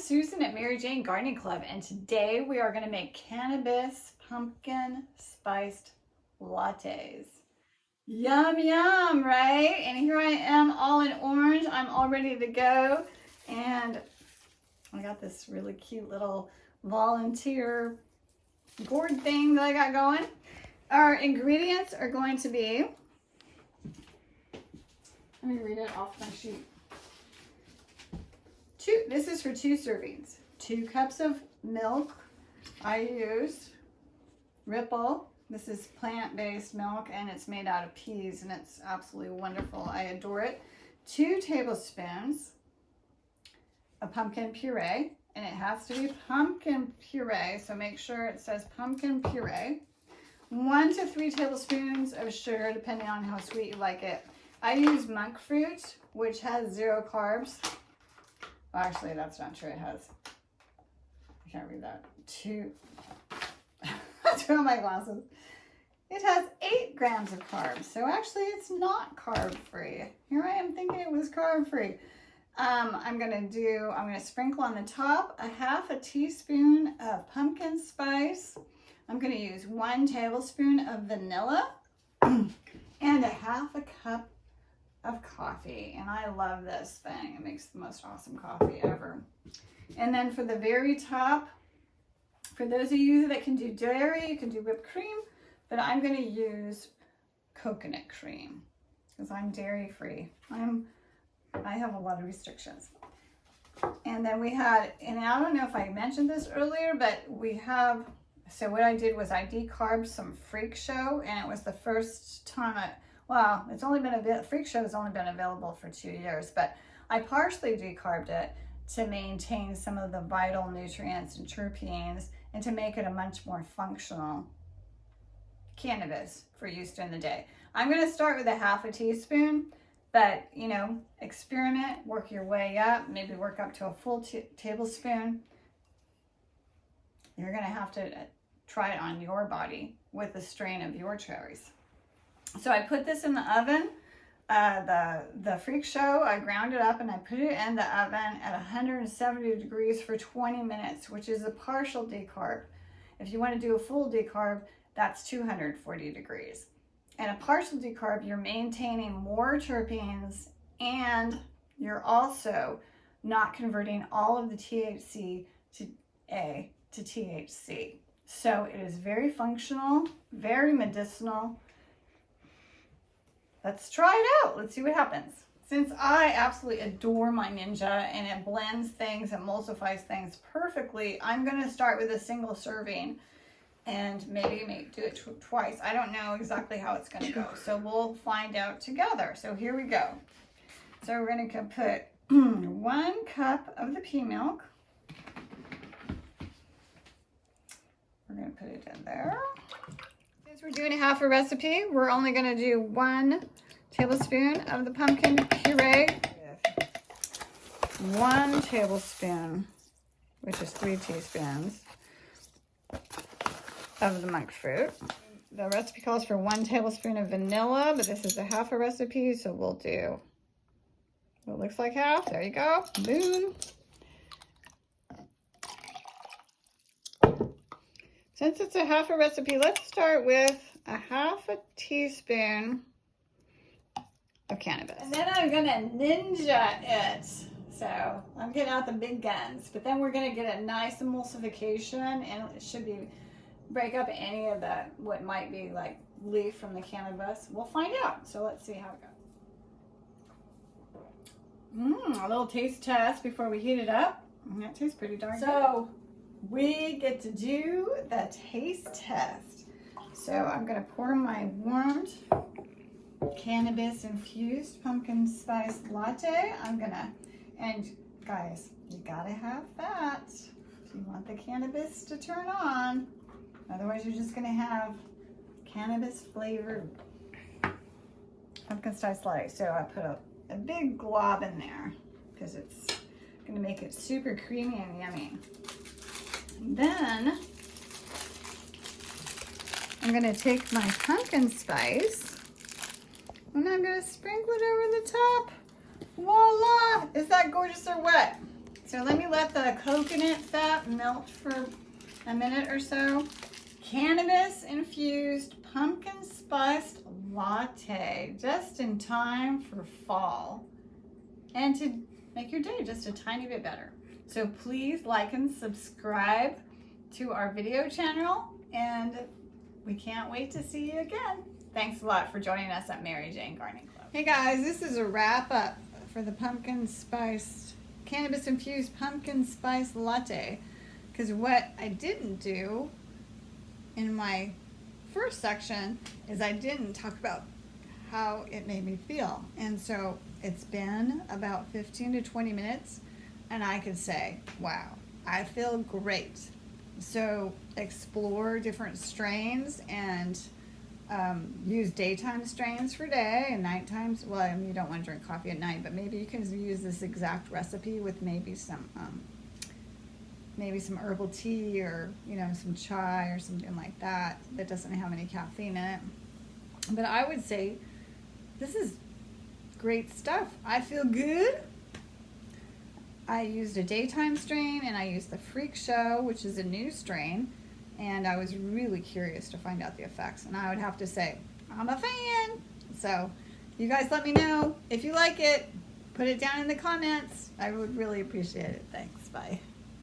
Susan at Mary Jane Gardening Club, and today we are going to make cannabis pumpkin spiced lattes. Yum, yum, right? And here I am all in orange. I'm all ready to go. And I got this really cute little volunteer gourd thing that I got going. Our ingredients are going to be, let me read it off my sheet. This is for 2 servings. 2 cups of milk. I used Ripple. This is plant-based milk and it's made out of peas and it's absolutely wonderful. I adore it. 2 tablespoons of pumpkin puree, and it has to be pumpkin puree, so make sure it says pumpkin puree. 1 to 3 tablespoons of sugar, depending on how sweet you like it. I use monk fruit, which has 0 carbs. Well, actually, that's not true. It has, I can't read that. 2 of my glasses. It has 8 grams of carbs. So actually, it's not carb free. Here I am thinking it was carb free. I'm going to sprinkle on the top a half a teaspoon of pumpkin spice. I'm going to use 1 tablespoon of vanilla and a half a cup of coffee, and I love this thing. It makes the most awesome coffee ever. And then for the very top, for those of you that can do dairy, you can do whipped cream, but I'm going to use coconut cream because I'm dairy free. I have a lot of restrictions. And then we had, and I don't know if I mentioned this earlier, but so what I did was I decarbed some Freak Show, and it was the first time Freak Show has only been available for 2 years, but I partially decarbed it to maintain some of the vital nutrients and terpenes and to make it a much more functional cannabis for use during the day. I'm going to start with a half a teaspoon, but experiment, work your way up, maybe work up to a full tablespoon. You're going to have to try it on your body with the strain of your cherries. So I put this in the oven, the Freak Show, I ground it up and I put it in the oven at 170 degrees for 20 minutes, which is a partial decarb. If you want to do a full decarb, that's 240 degrees. And a partial decarb, you're maintaining more terpenes and you're also not converting all of the THC to THC. So it is very functional, very medicinal. Let's try it out. Let's see what happens. Since I absolutely adore my Ninja and it blends things, emulsifies things perfectly, I'm going to start with a single serving and maybe do it twice. I don't know exactly how it's going to go, so we'll find out together. So here we go. So we're going to put 1 cup of the pea milk. We're going to put it in there. Since we're doing a half a recipe, we're only going to do 1 tablespoon of the pumpkin puree. 1 tablespoon, which is 3 teaspoons, of the monk fruit. The recipe calls for 1 tablespoon of vanilla, but this is a half a recipe, so we'll do what looks like half. There you go. Boom. Since it's a half a recipe, let's start with a half a teaspoon of cannabis. And then I'm gonna ninja it. So I'm getting out the big guns, but then we're gonna get a nice emulsification and it should break up any of what might be like leaf from the cannabis. We'll find out. So let's see how it goes. A little taste test before we heat it up. That tastes pretty darn good. So we get to do the taste test. So I'm going to pour my warmed cannabis infused pumpkin spice latte. And guys, you gotta have that if you want the cannabis to turn on. Otherwise, you're just going to have cannabis flavored pumpkin spice latte. So I put a big glob in there because it's going to make it super creamy and yummy. Then I'm going to take my pumpkin spice and I'm going to sprinkle it over the top. Voila! Is that gorgeous or what? So let me let the coconut fat melt for a minute or so. Cannabis infused pumpkin spiced latte, just in time for fall and to make your day just a tiny bit better. So please like and subscribe to our video channel, and we can't wait to see you again. Thanks a lot for joining us at Mary Jane Gardening Club. Hey guys, this is a wrap up for the cannabis infused pumpkin spice latte, because what I didn't do in my first section is I didn't talk about how it made me feel. And so it's been about 15 to 20 minutes and I could say, wow, I feel great. So explore different strains and use daytime strains for day and night times. Well, I mean, you don't want to drink coffee at night, but maybe you can use this exact recipe with maybe some herbal tea, or some chai or something like that doesn't have any caffeine in it. But I would say this is great stuff. I feel good. I used a daytime strain and I used the Freak Show, which is a new strain, and I was really curious to find out the effects, and I would have to say I'm a fan. So you guys let me know if you like it. Put it down in the comments. I would really appreciate it. Thanks. Bye.